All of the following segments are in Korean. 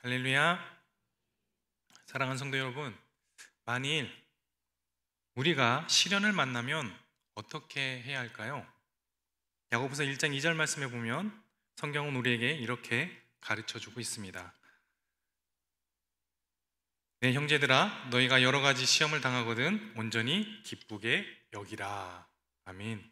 할렐루야. 사랑하는 성도 여러분, 만일 우리가 시련을 만나면 어떻게 해야 할까요? 야고보서 1장 2절 말씀에 보면 성경은 우리에게 이렇게 가르쳐주고 있습니다. 내 형제들아, 너희가 여러 가지 시험을 당하거든 온전히 기쁘게 여기라. 아멘.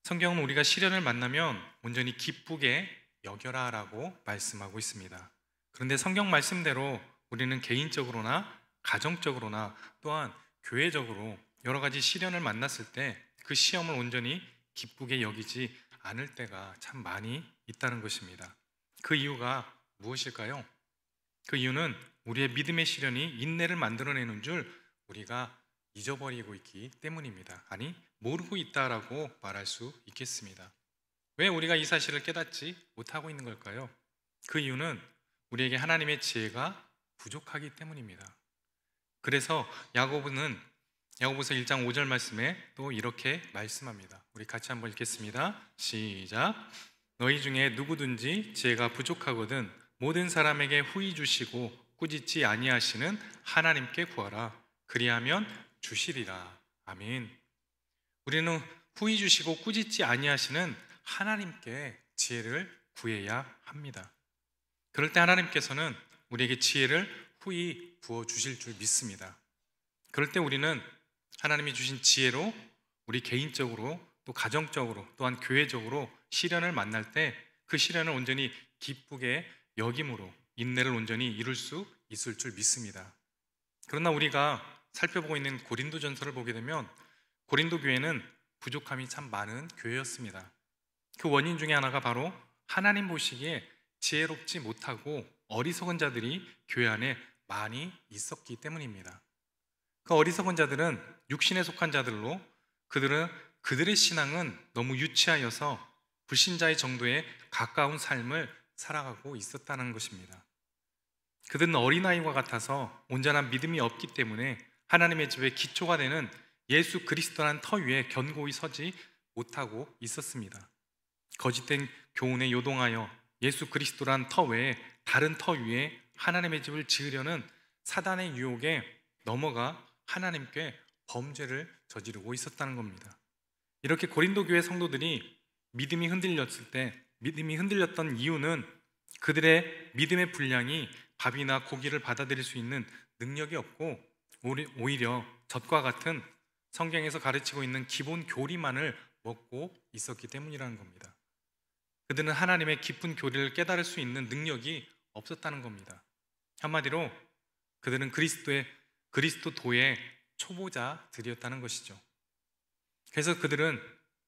성경은 우리가 시련을 만나면 온전히 기쁘게 여겨라 라고 말씀하고 있습니다. 그런데 성경 말씀대로 우리는 개인적으로나 가정적으로나 또한 교회적으로 여러 가지 시련을 만났을 때 그 시험을 온전히 기쁘게 여기지 않을 때가 참 많이 있다는 것입니다. 그 이유가 무엇일까요? 그 이유는 우리의 믿음의 시련이 인내를 만들어내는 줄 우리가 잊어버리고 있기 때문입니다. 아니, 모르고 있다라고 말할 수 있겠습니다. 왜 우리가 이 사실을 깨닫지 못하고 있는 걸까요? 그 이유는 우리에게 하나님의 지혜가 부족하기 때문입니다. 그래서 야고보서 1장 5절 말씀에 또 이렇게 말씀합니다. 우리 같이 한번 읽겠습니다. 시작. 너희 중에 누구든지 지혜가 부족하거든 모든 사람에게 후히 주시고 꾸짖지 아니하시는 하나님께 구하라. 그리하면 주시리라. 아멘. 우리는 후히 주시고 꾸짖지 아니하시는 하나님께 지혜를 구해야 합니다. 그럴 때 하나님께서는 우리에게 지혜를 후히 부어주실 줄 믿습니다. 그럴 때 우리는 하나님이 주신 지혜로 우리 개인적으로 또 가정적으로 또한 교회적으로 시련을 만날 때 그 시련을 온전히 기쁘게 여김으로 인내를 온전히 이룰 수 있을 줄 믿습니다. 그러나 우리가 살펴보고 있는 고린도전서를 보게 되면 고린도 교회는 부족함이 참 많은 교회였습니다. 그 원인 중에 하나가 바로 하나님 보시기에 지혜롭지 못하고 어리석은 자들이 교회 안에 많이 있었기 때문입니다. 그 어리석은 자들은 육신에 속한 자들로 그들의 신앙은 너무 유치하여서 불신자의 정도에 가까운 삶을 살아가고 있었다는 것입니다. 그들은 어린아이와 같아서 온전한 믿음이 없기 때문에 하나님의 집의 기초가 되는 예수 그리스도라는 터 위에 견고히 서지 못하고 있었습니다. 거짓된 교훈에 요동하여 예수 그리스도란 터 외에 다른 터 위에 하나님의 집을 지으려는 사단의 유혹에 넘어가 하나님께 범죄를 저지르고 있었다는 겁니다. 이렇게 고린도 교회 성도들이 믿음이 흔들렸던 이유는 그들의 믿음의 분량이 밥이나 고기를 받아들일 수 있는 능력이 없고 오히려 젖과 같은 성경에서 가르치고 있는 기본 교리만을 먹고 있었기 때문이라는 겁니다. 그들은 하나님의 깊은 교리를 깨달을 수 있는 능력이 없었다는 겁니다. 한마디로 그들은 그리스도도의 초보자들이었다는 것이죠. 그래서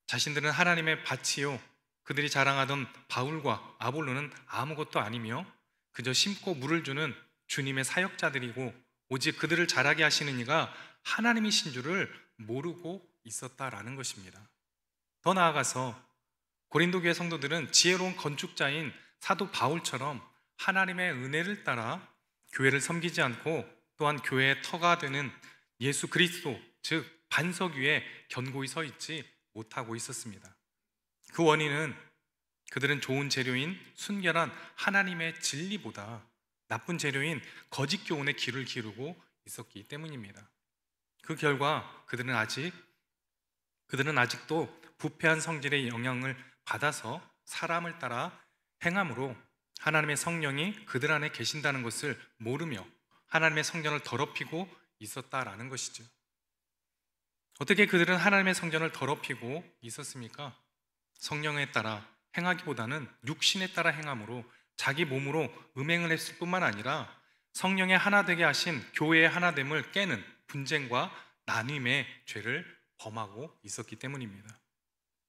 자신들은 하나님의 밭이요 그들이 자랑하던 바울과 아볼로는 아무것도 아니며 그저 심고 물을 주는 주님의 사역자들이고 오직 그들을 자라게 하시는 이가 하나님이신 줄을 모르고 있었다라는 것입니다. 더 나아가서 고린도 교회 성도들은 지혜로운 건축자인 사도 바울처럼 하나님의 은혜를 따라 교회를 섬기지 않고 또한 교회의 터가 되는 예수 그리스도 즉 반석 위에 견고히 서 있지 못하고 있었습니다. 그 원인은 그들은 좋은 재료인 순결한 하나님의 진리보다 나쁜 재료인 거짓 교훈에 귀를 기울이고 있었기 때문입니다. 그 결과 그들은 아직도 부패한 성질의 영향을 받아서 사람을 따라 행함으로 하나님의 성령이 그들 안에 계신다는 것을 모르며 하나님의 성전을 더럽히고 있었다라는 것이죠. 어떻게 그들은 하나님의 성전을 더럽히고 있었습니까? 성령에 따라 행하기보다는 육신에 따라 행함으로 자기 몸으로 음행을 했을 뿐만 아니라 성령의 하나 되게 하신 교회의 하나됨을 깨는 분쟁과 나눔의 죄를 범하고 있었기 때문입니다.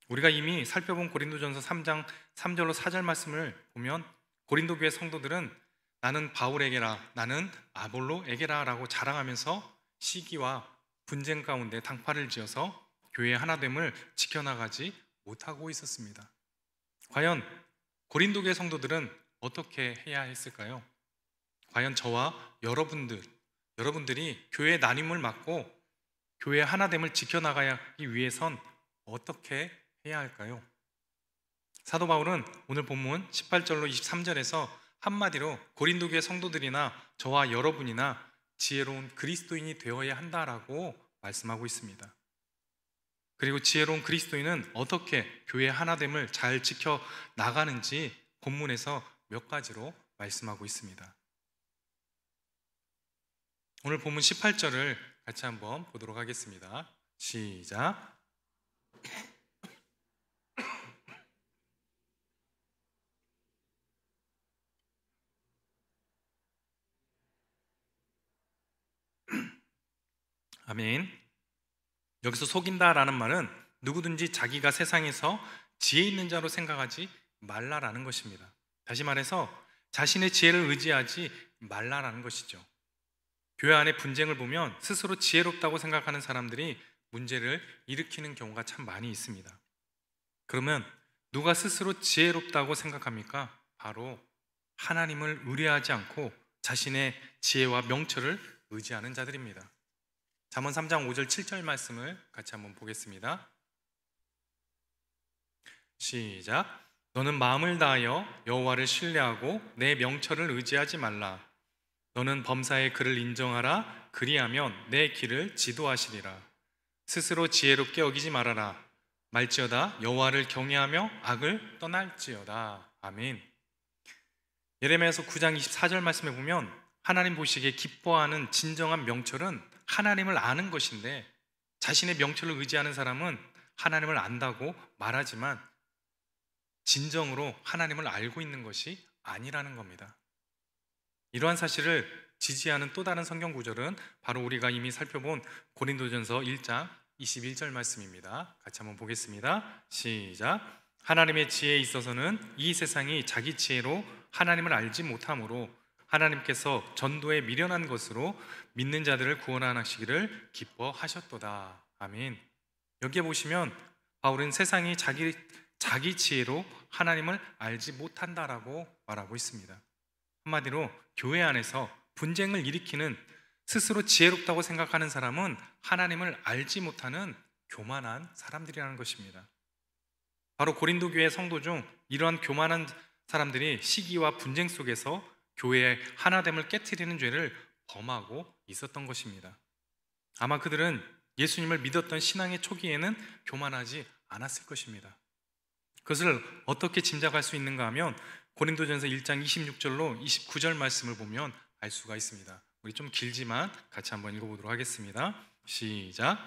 우리가 이미 살펴본 고린도전서 3장 3절로 4절 말씀을 보면 고린도 교회 성도들은 나는 바울에게라 나는 아볼로에게라 라고 자랑하면서 시기와 분쟁 가운데 당파를 지어서 교회의 하나됨을 지켜나가지 못하고 있었습니다. 과연 고린도 교회 성도들은 어떻게 해야 했을까요? 과연 저와 여러분들이 교회의 나눔을 막고 교회의 하나됨을 지켜나가기 위해선 어떻게 해야 할까요? 사도 바울은 오늘 본문 18절로 23절에서 한마디로 고린도 교회 성도들이나 저와 여러분이나 지혜로운 그리스도인이 되어야 한다라고 말씀하고 있습니다. 그리고 지혜로운 그리스도인은 어떻게 교회 하나됨을 잘 지켜 나가는지 본문에서 몇 가지로 말씀하고 있습니다. 오늘 본문 18절을 같이 한번 보도록 하겠습니다. 시작. 아멘. 여기서 속인다라는 말은 누구든지 자기가 세상에서 지혜 있는 자로 생각하지 말라라는 것입니다. 다시 말해서 자신의 지혜를 의지하지 말라라는 것이죠. 교회 안에 분쟁을 보면 스스로 지혜롭다고 생각하는 사람들이 문제를 일으키는 경우가 참 많이 있습니다. 그러면 누가 스스로 지혜롭다고 생각합니까? 바로 하나님을 의뢰하지 않고 자신의 지혜와 명철을 의지하는 자들입니다. 잠언 3장 5절 7절 말씀을 같이 한번 보겠습니다. 시작. 너는 마음을 다하여 여호와를 신뢰하고 내 명철을 의지하지 말라. 너는 범사의 그를 인정하라. 그리하면 내 길을 지도하시리라. 스스로 지혜롭게 여기지 말아라. 말지어다 여호와를 경외하며 악을 떠날지어다. 아멘. 예레미야서 9장 24절 말씀에 보면 하나님 보시기에 기뻐하는 진정한 명철은 하나님을 아는 것인데, 자신의 명철을 의지하는 사람은 하나님을 안다고 말하지만 진정으로 하나님을 알고 있는 것이 아니라는 겁니다. 이러한 사실을 지지하는 또 다른 성경 구절은 바로 우리가 이미 살펴본 고린도전서 1장 21절 말씀입니다. 같이 한번 보겠습니다. 시작. 하나님의 지혜에 있어서는 이 세상이 자기 지혜로 하나님을 알지 못하므로 하나님께서 전도에 미련한 것으로 믿는 자들을 구원하시기를 기뻐하셨도다. 아멘. 여기에 보시면 바울은 세상이 자기 지혜로 하나님을 알지 못한다라고 말하고 있습니다. 한마디로 교회 안에서 분쟁을 일으키는 스스로 지혜롭다고 생각하는 사람은 하나님을 알지 못하는 교만한 사람들이라는 것입니다. 바로 고린도 교회 성도 중 이러한 교만한 사람들이 시기와 분쟁 속에서 교회의 하나됨을 깨트리는 죄를 범하고 있었던 것입니다. 아마 그들은 예수님을 믿었던 신앙의 초기에는 교만하지 않았을 것입니다. 그것을 어떻게 짐작할 수 있는가 하면 고린도전서 1장 26절로 29절 말씀을 보면 알 수가 있습니다. 우리 좀 길지만 같이 한번 읽어보도록 하겠습니다. 시작.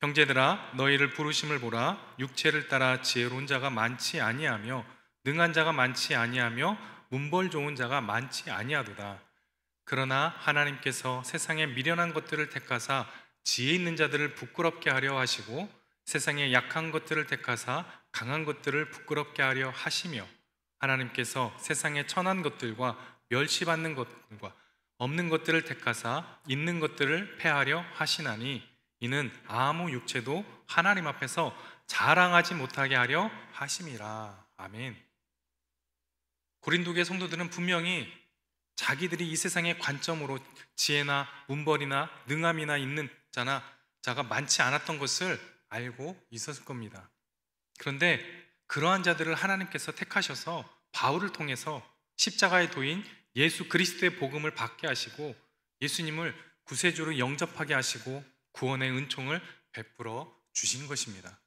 형제들아 너희를 부르심을 보라. 육체를 따라 지혜로운 자가 많지 아니하며 능한 자가 많지 아니하며 문벌 좋은 자가 많지 아니하도다. 그러나 하나님께서 세상에 미련한 것들을 택하사 지혜 있는 자들을 부끄럽게 하려 하시고 세상에 약한 것들을 택하사 강한 것들을 부끄럽게 하려 하시며 하나님께서 세상에 천한 것들과 멸시받는 것들과 없는 것들을 택하사 있는 것들을 패하려 하시나니 이는 아무 육체도 하나님 앞에서 자랑하지 못하게 하려 하심이라. 아멘. 고린도교의 성도들은 분명히 자기들이 이 세상의 관점으로 지혜나 문벌이나 능함이나 있는 자가 많지 않았던 것을 알고 있었을 겁니다. 그런데 그러한 자들을 하나님께서 택하셔서 바울을 통해서 십자가의 도인 예수 그리스도의 복음을 받게 하시고 예수님을 구세주로 영접하게 하시고 구원의 은총을 베풀어 주신 것입니다.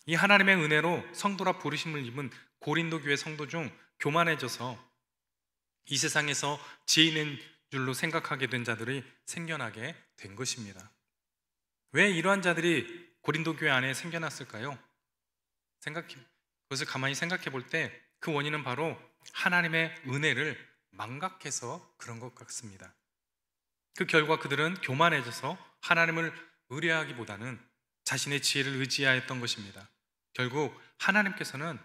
이 하나님의 은혜로 성도라 부르심을 입은 고린도 교회 성도 중 교만해져서 이 세상에서 지혜 있는 줄로 생각하게 된 자들이 생겨나게 된 것입니다. 왜 이러한 자들이 고린도 교회 안에 생겨났을까요? 그것을 가만히 생각해 볼 때 그 원인은 바로 하나님의 은혜를 망각해서 그런 것 같습니다. 그 결과 그들은 교만해져서 하나님을 의뢰하기보다는 자신의 지혜를 의지하였던 것입니다. 결국 하나님께서는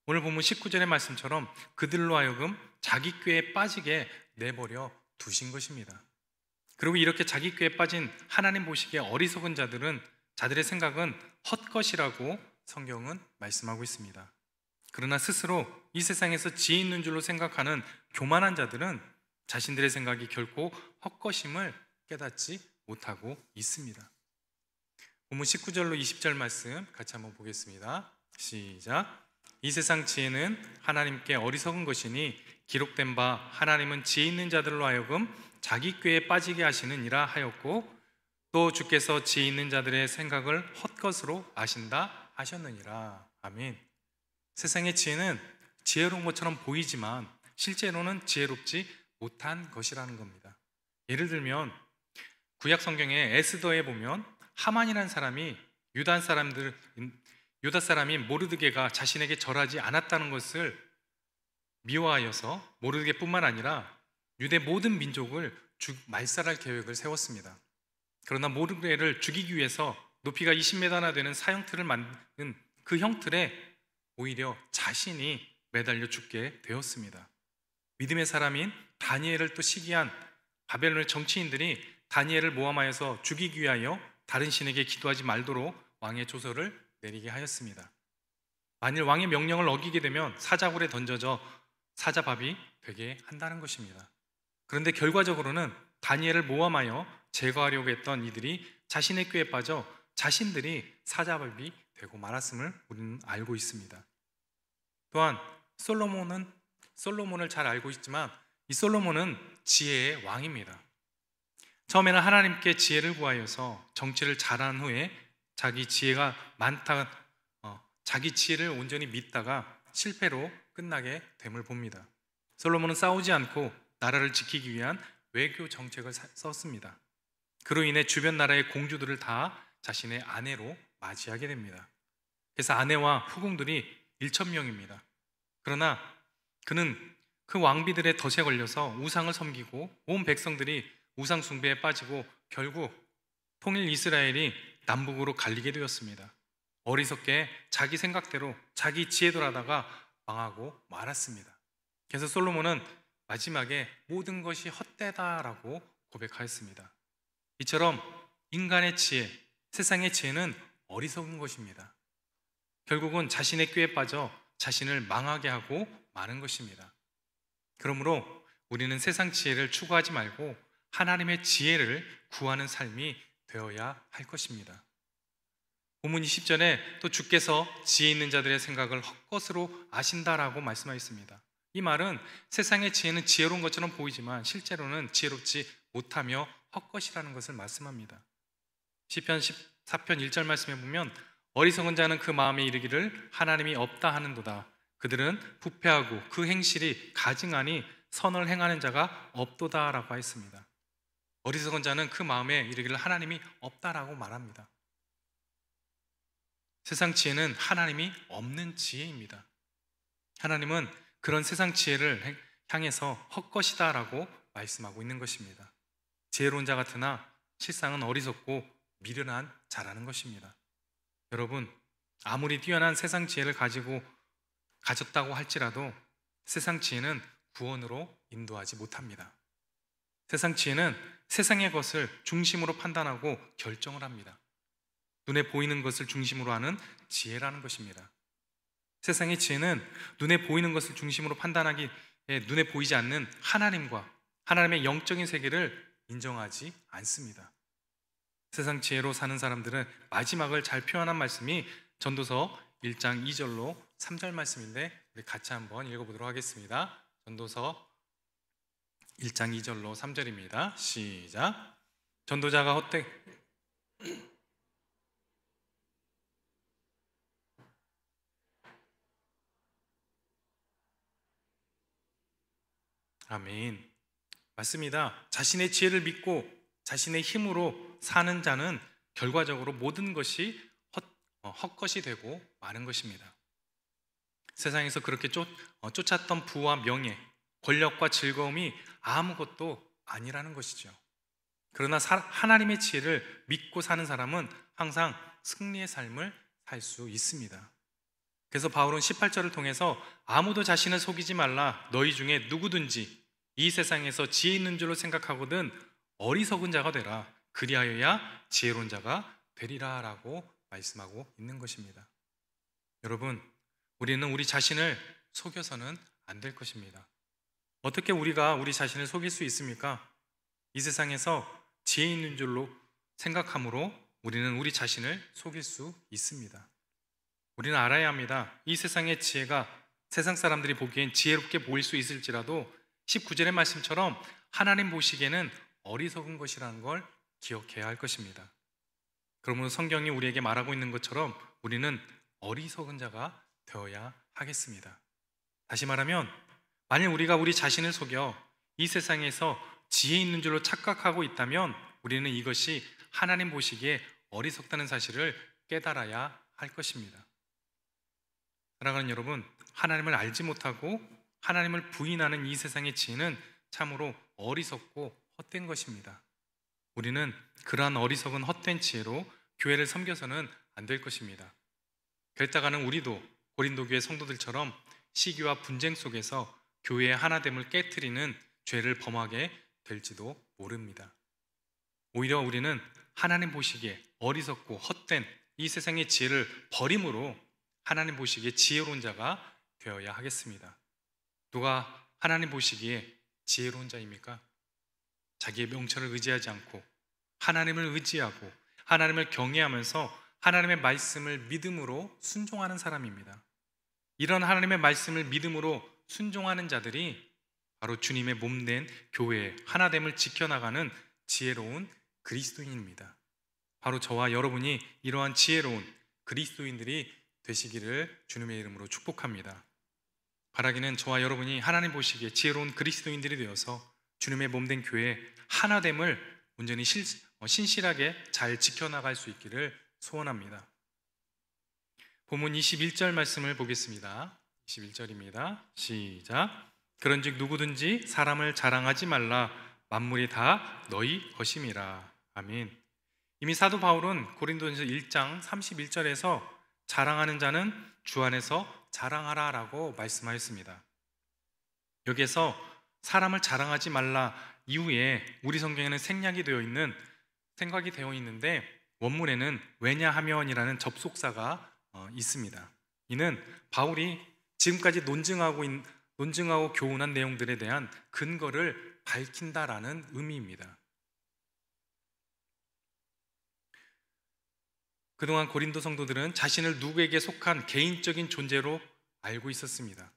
오늘 본문 19절의 말씀처럼 그들로 하여금 자기 꾀에 빠지게 내버려 두신 것입니다. 그리고 이렇게 자기 꾀에 빠진 하나님 보시기에 어리석은 자들의 생각은 헛것이라고 성경은 말씀하고 있습니다. 그러나 스스로 이 세상에서 지혜 있는 줄로 생각하는 교만한 자들은 자신들의 생각이 결코 헛것임을 깨닫지 못하고 있습니다. 본문 19절로 20절 말씀 같이 한번 보겠습니다. 시작. 이 세상 지혜는 하나님께 어리석은 것이니 기록된 바 하나님은 지혜 있는 자들로 하여금 자기 꾀에 빠지게 하시느니라 하였고, 또 주께서 지혜 있는 자들의 생각을 헛것으로 아신다 하셨느니라. 아멘. 세상의 지혜는 지혜로운 것처럼 보이지만 실제로는 지혜롭지 못한 것이라는 겁니다. 예를 들면 구약 성경의 에스더에 보면 하만이라는 사람이 유다 사람인 모르드게가 자신에게 절하지 않았다는 것을 미워하여서 모르드게뿐만 아니라 유대 모든 민족을 말살할 계획을 세웠습니다. 그러나 모르드게를 죽이기 위해서 높이가 20m나 되는 사형틀을 만든 그 형틀에 오히려 자신이 매달려 죽게 되었습니다. 믿음의 사람인 다니엘을 또 시기한 바벨론의 정치인들이 다니엘을 모함하여서 죽이기 위하여 다른 신에게 기도하지 말도록 왕의 조서를 내리게 하였습니다. 만일 왕의 명령을 어기게 되면 사자굴에 던져져 사자밥이 되게 한다는 것입니다. 그런데 결과적으로는 다니엘을 모함하여 제거하려고 했던 이들이 자신의 꾀에 빠져 자신들이 사자밥이 되고 말았음을 우리는 알고 있습니다. 또한 솔로몬을 잘 알고 있지만 이 솔로몬은 지혜의 왕입니다. 처음에는 하나님께 지혜를 구하여서 정치를 잘한 후에 자기 지혜가 많다, 자기 지혜를 온전히 믿다가 실패로 끝나게 됨을 봅니다. 솔로몬은 싸우지 않고 나라를 지키기 위한 외교 정책을 썼습니다. 그로 인해 주변 나라의 공주들을 다 자신의 아내로 맞이하게 됩니다. 그래서 아내와 후궁들이 1,000명입니다. 그러나 그는 그 왕비들의 덫에 걸려서 우상을 섬기고 온 백성들이 우상 숭배에 빠지고 결국 통일 이스라엘이 남북으로 갈리게 되었습니다. 어리석게 자기 생각대로 자기 지혜대로 하다가 망하고 말았습니다. 그래서 솔로몬은 마지막에 모든 것이 헛되다라고 고백하였습니다. 이처럼 인간의 지혜, 세상의 지혜는 어리석은 것입니다. 결국은 자신의 꾀에 빠져 자신을 망하게 하고 마는 것입니다. 그러므로 우리는 세상 지혜를 추구하지 말고 하나님의 지혜를 구하는 삶이 되어야 할 것입니다. 본문 20절에 또 주께서 지혜 있는 자들의 생각을 헛것으로 아신다라고 말씀하셨습니다. 이 말은 세상의 지혜는 지혜로운 것처럼 보이지만 실제로는 지혜롭지 못하며 헛것이라는 것을 말씀합니다. 시편 14편 1절 말씀에 보면 어리석은 자는 그 마음에 이르기를 하나님이 없다 하는도다. 그들은 부패하고 그 행실이 가증하니 선을 행하는 자가 없도다라고 하였습니다. 어리석은 자는 그 마음에 이르기를 하나님이 없다라고 말합니다. 세상 지혜는 하나님이 없는 지혜입니다. 하나님은 그런 세상 지혜를 향해서 헛것이다라고 말씀하고 있는 것입니다. 지혜로운 자 같으나 실상은 어리석고 미련한 자라는 것입니다. 여러분, 아무리 뛰어난 세상 지혜를 가졌다고 할지라도 세상 지혜는 구원으로 인도하지 못합니다. 세상 지혜는 세상의 것을 중심으로 판단하고 결정을 합니다. 눈에 보이는 것을 중심으로 하는 지혜라는 것입니다. 세상의 지혜는 눈에 보이는 것을 중심으로 판단하기에 눈에 보이지 않는 하나님과 하나님의 영적인 세계를 인정하지 않습니다. 세상 지혜로 사는 사람들은 마지막을 잘 표현한 말씀이 전도서 1장 2절로 3절 말씀인데 우리 같이 한번 읽어보도록 하겠습니다. 전도서 1장 2절로 3절입니다. 시작. 전도자가 헛되게 아멘. 맞습니다. 자신의 지혜를 믿고 자신의 힘으로 사는 자는 결과적으로 모든 것이 헛것이 되고 마는 것입니다. 세상에서 그렇게 쫓았던 부와 명예, 권력과 즐거움이 아무것도 아니라는 것이죠. 그러나 하나님의 지혜를 믿고 사는 사람은 항상 승리의 삶을 살 수 있습니다. 그래서 바울은 18절을 통해서 아무도 자신을 속이지 말라. 너희 중에 누구든지 이 세상에서 지혜 있는 줄로 생각하거든 어리석은 자가 되라. 그리하여야 지혜로운 자가 되리라 라고 말씀하고 있는 것입니다. 여러분, 우리는 우리 자신을 속여서는 안 될 것입니다. 어떻게 우리가 우리 자신을 속일 수 있습니까? 이 세상에서 지혜 있는 줄로 생각함으로 우리는 우리 자신을 속일 수 있습니다. 우리는 알아야 합니다. 이 세상의 지혜가 세상 사람들이 보기엔 지혜롭게 보일 수 있을지라도 19절의 말씀처럼 하나님 보시기에는 어리석은 것이라는 걸 기억해야 할 것입니다. 그러므로 성경이 우리에게 말하고 있는 것처럼 우리는 어리석은 자가 되어야 하겠습니다. 다시 말하면 만일 우리가 우리 자신을 속여 이 세상에서 지혜 있는 줄로 착각하고 있다면 우리는 이것이 하나님 보시기에 어리석다는 사실을 깨달아야 할 것입니다. 사랑하는 여러분, 하나님을 알지 못하고 하나님을 부인하는 이 세상의 지혜는 참으로 어리석고 헛된 것입니다. 우리는 그러한 어리석은 헛된 지혜로 교회를 섬겨서는 안 될 것입니다. 결단하는 우리도 고린도 교회 성도들처럼 시기와 분쟁 속에서 교회의 하나됨을 깨트리는 죄를 범하게 될지도 모릅니다. 오히려 우리는 하나님 보시기에 어리석고 헛된 이 세상의 지혜를 버림으로 하나님 보시기에 지혜로운 자가 되어야 하겠습니다. 누가 하나님 보시기에 지혜로운 자입니까? 자기의 명철을 의지하지 않고 하나님을 의지하고 하나님을 경외하면서 하나님의 말씀을 믿음으로 순종하는 사람입니다. 이런 하나님의 말씀을 믿음으로 순종하는 자들이 바로 주님의 몸된 교회의 하나됨을 지켜나가는 지혜로운 그리스도인입니다. 바로 저와 여러분이 이러한 지혜로운 그리스도인들이 되시기를 주님의 이름으로 축복합니다. 바라기는 저와 여러분이 하나님 보시기에 지혜로운 그리스도인들이 되어서 주님의 몸된 교회의 하나됨을 온전히 신실하게 잘 지켜나갈 수 있기를 소원합니다. 본문 21절 말씀을 보겠습니다. 21절입니다. 시작. 그런즉 누구든지 사람을 자랑하지 말라. 만물이 다 너희 것임이라. 아멘. 이미 사도 바울은 고린도전서 1장 31절에서 자랑하는 자는 주 안에서 자랑하라 라고 말씀하였습니다. 여기에서 사람을 자랑하지 말라 이후에 우리 성경에는 생략이 되어 있는데 원문에는 왜냐하면이라는 접속사가 있습니다. 이는 바울이 지금까지 논증하고 교훈한 내용들에 대한 근거를 밝힌다라는 의미입니다. 그동안 고린도 성도들은 자신을 누구에게 속한 개인적인 존재로 알고 있었습니다.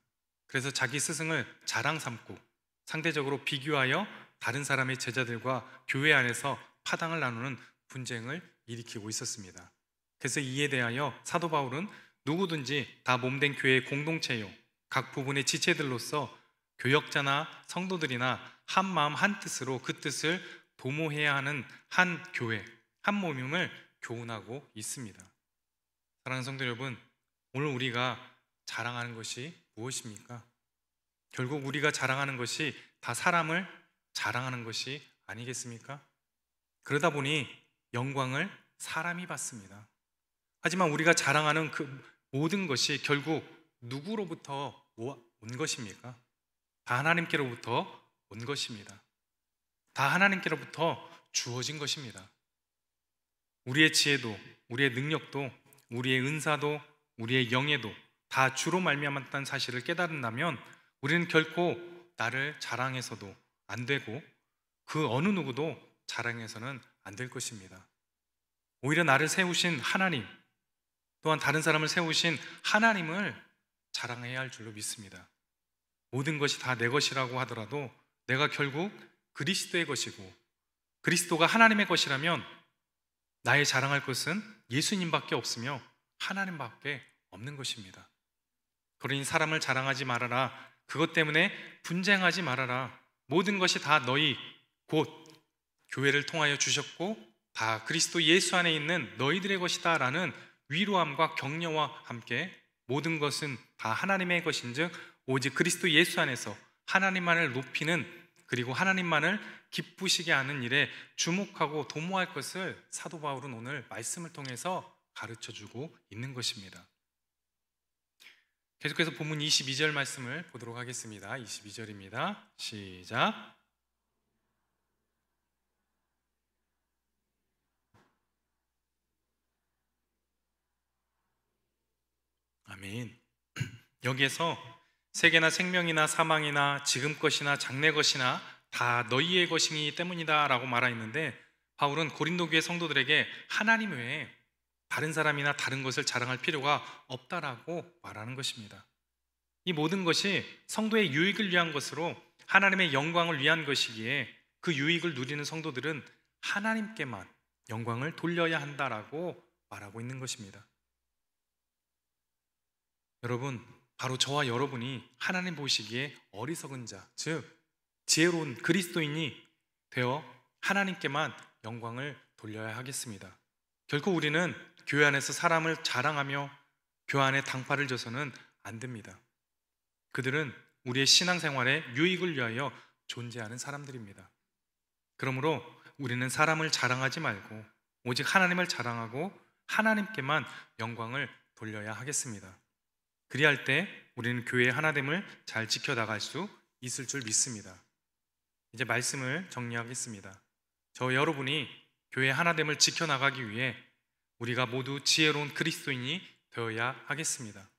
그래서 자기 스승을 자랑 삼고 상대적으로 비교하여 다른 사람의 제자들과 교회 안에서 파당을 나누는 분쟁을 일으키고 있었습니다. 그래서 이에 대하여 사도 바울은 누구든지 다 몸된 교회의 공동체요 각 부분의 지체들로서 교역자나 성도들이나 한 마음 한 뜻으로 그 뜻을 도모해야 하는 한 교회, 한 몸임을 교훈하고 있습니다. 사랑하는 성도 여러분, 오늘 우리가 자랑하는 것이 무엇입니까? 결국 우리가 자랑하는 것이 다 사람을 자랑하는 것이 아니겠습니까? 그러다 보니 영광을 사람이 받습니다. 하지만 우리가 자랑하는 그 모든 것이 결국 누구로부터 온 것입니까? 다 하나님께로부터 온 것입니다. 다 하나님께로부터 주어진 것입니다. 우리의 지혜도, 우리의 능력도, 우리의 은사도, 우리의 영예도 다 주로 말미암았다는 사실을 깨달은다면 우리는 결코 나를 자랑해서도 안 되고 그 어느 누구도 자랑해서는 안 될 것입니다. 오히려 나를 세우신 하나님, 또한 다른 사람을 세우신 하나님을 자랑해야 할 줄로 믿습니다. 모든 것이 다 내 것이라고 하더라도 내가 결국 그리스도의 것이고 그리스도가 하나님의 것이라면 나의 자랑할 것은 예수님밖에 없으며 하나님밖에 없는 것입니다. 그러니 사람을 자랑하지 말아라. 그것 때문에 분쟁하지 말아라. 모든 것이 다 너희 곧 교회를 통하여 주셨고 다 그리스도 예수 안에 있는 너희들의 것이다 라는 위로함과 격려와 함께 모든 것은 다 하나님의 것인즉 오직 그리스도 예수 안에서 하나님만을 높이는 그리고 하나님만을 기쁘시게 하는 일에 주목하고 도모할 것을 사도 바울은 오늘 말씀을 통해서 가르쳐주고 있는 것입니다. 계속해서 본문 22절 말씀을 보도록 하겠습니다. 22절입니다. 시작. 아멘. 여기에서 세계나 생명이나 사망이나 지금 것이나 장래 것이나 다 너희의 것이기 때문이다 라고 말하였는데 바울은 고린도 교회 성도들에게 하나님 외에 다른 사람이나 다른 것을 자랑할 필요가 없다라고 말하는 것입니다. 이 모든 것이 성도의 유익을 위한 것으로 하나님의 영광을 위한 것이기에 그 유익을 누리는 성도들은 하나님께만 영광을 돌려야 한다라고 말하고 있는 것입니다. 여러분, 바로 저와 여러분이 하나님 보시기에 어리석은 자, 즉 지혜로운 그리스도인이 되어 하나님께만 영광을 돌려야 하겠습니다. 결코 우리는 교회 안에서 사람을 자랑하며 교회 안에 당파를 줘서는 안 됩니다. 그들은 우리의 신앙생활의 유익을 위하여 존재하는 사람들입니다. 그러므로 우리는 사람을 자랑하지 말고 오직 하나님을 자랑하고 하나님께만 영광을 돌려야 하겠습니다. 그리할 때 우리는 교회의 하나됨을 잘 지켜나갈 수 있을 줄 믿습니다. 이제 말씀을 정리하겠습니다. 저 여러분이 교회의 하나됨을 지켜나가기 위해 우리가 모두 지혜로운 그리스도인이 되어야 하겠습니다.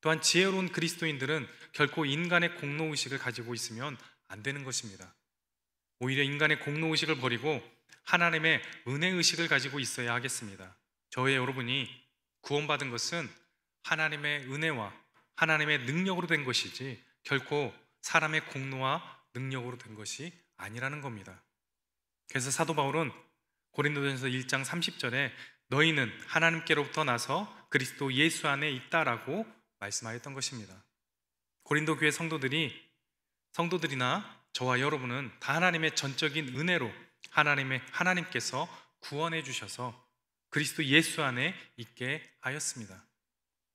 또한 지혜로운 그리스도인들은 결코 인간의 공로의식을 가지고 있으면 안 되는 것입니다. 오히려 인간의 공로의식을 버리고 하나님의 은혜의식을 가지고 있어야 하겠습니다. 저의 여러분이 구원받은 것은 하나님의 은혜와 하나님의 능력으로 된 것이지 결코 사람의 공로와 능력으로 된 것이 아니라는 겁니다. 그래서 사도 바울은 고린도전서 1장 30절에 너희는 하나님께로부터 나서 그리스도 예수 안에 있다라고 말씀하였던 것입니다. 고린도 교회 성도들이나 저와 여러분은 다 하나님의 전적인 은혜로 하나님께서 구원해 주셔서 그리스도 예수 안에 있게 하였습니다.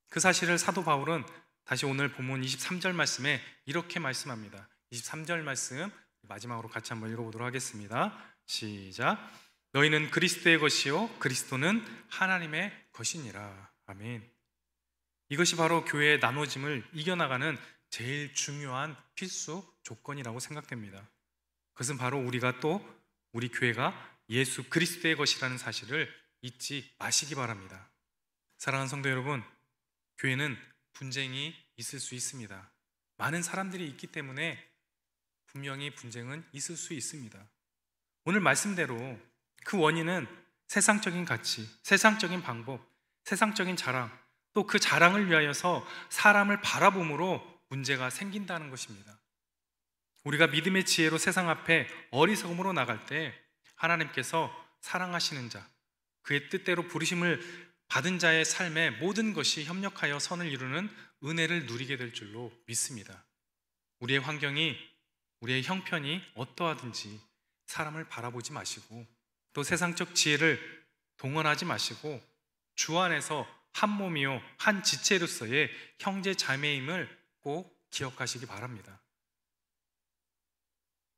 그 사실을 사도 바울은 다시 오늘 본문 23절 말씀에 이렇게 말씀합니다. 23절 말씀 마지막으로 같이 한번 읽어보도록 하겠습니다. 시작. 너희는 그리스도의 것이요 그리스도는 하나님의 것이니라. 아멘. 이것이 바로 교회의 나눠짐을 이겨나가는 제일 중요한 필수 조건이라고 생각됩니다. 그것은 바로 우리 교회가 예수 그리스도의 것이라는 사실을 잊지 마시기 바랍니다. 사랑하는 성도 여러분, 교회는 분쟁이 있을 수 있습니다. 많은 사람들이 있기 때문에 분명히 분쟁은 있을 수 있습니다. 오늘 말씀대로 그 원인은 세상적인 가치, 세상적인 방법, 세상적인 자랑, 또 그 자랑을 위하여서 사람을 바라봄으로 문제가 생긴다는 것입니다. 우리가 믿음의 지혜로 세상 앞에 어리석음으로 나갈 때 하나님께서 사랑하시는 자, 그의 뜻대로 부르심을 받은 자의 삶에 모든 것이 협력하여 선을 이루는 은혜를 누리게 될 줄로 믿습니다. 우리의 환경이, 우리의 형편이 어떠하든지 사람을 바라보지 마시고 또 세상적 지혜를 동원하지 마시고 주 안에서 한 몸이요 한 지체로서의 형제 자매임을 꼭 기억하시기 바랍니다.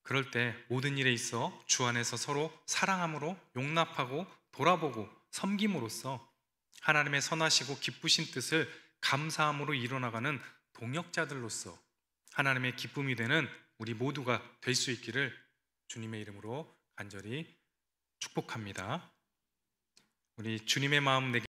그럴 때 모든 일에 있어 주 안에서 서로 사랑함으로 용납하고 돌아보고 섬김으로써 하나님의 선하시고 기쁘신 뜻을 감사함으로 이뤄나가는 동역자들로서 하나님의 기쁨이 되는 우리 모두가 될 수 있기를 주님의 이름으로 간절히 축복합니다. 우리 주님의 마음 내게